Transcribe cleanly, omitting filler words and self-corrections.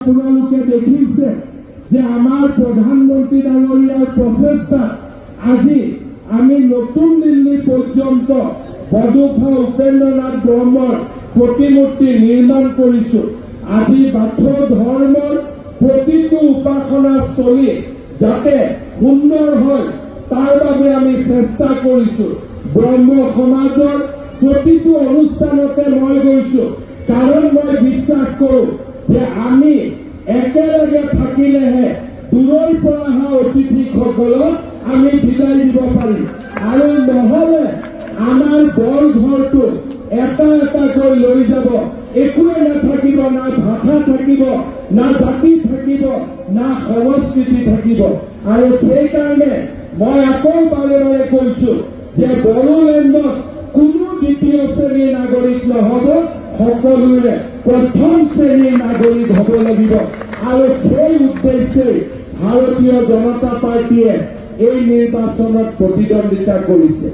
আপোনালোকে দেখিছে যে আমাৰ প্ৰধানমন্ত্ৰী ডাঙৰীয়াৰ প্ৰচেষ্টা আজি আমি নতুন দিল্লী পৰ্যন্ত বডোফা উপেন্দ্ৰনাথ ব্ৰহ্মৰ প্ৰতিমূৰ্তি নিৰ্মাণ কৰিছো। আজি বাথৌ ধৰ্মৰ প্ৰতিটো উপাসনাস্থলী যাতে সুন্দৰ হয় তাৰ বাবে আমি চেষ্টা কৰিছো। ব্ৰহ্ম সমাজৰ প্ৰতিটো অনুষ্ঠানতে মই গৈছো, কাৰণ মই বিশ্বাস কৰোঁ যে আমি একেলগে থাকিলেহে দূৰৰ পৰা অহা অতিথিসকলক আমি বিদায় দিব পাৰিম, আৰু নহলে আমাৰ বৰঘৰটো এটা এটাকৈ লৈ যাব, একোৱে নাথাকিব, না ভাষা থাকিব, না জাতি থাকিব, না সংস্কৃতি থাকিব। আৰু সেইকাৰণে মই আকৌ বাৰে বাৰে কৈছো যে বড়োলেণ্ডত কোনো দ্বিতীয় শ্ৰেণীৰ নাগৰিক নহব, সকলোৱে প্ৰথম শ্ৰেণীৰ নাগৰিক হ'ব লাগিব। আৰু সেই উদ্দেশ্যে ভাৰতীয় জনতা পাৰ্টীয়ে এই নিৰ্বাচনত প্ৰতিদ্বন্দ্বিতা কৰিছে।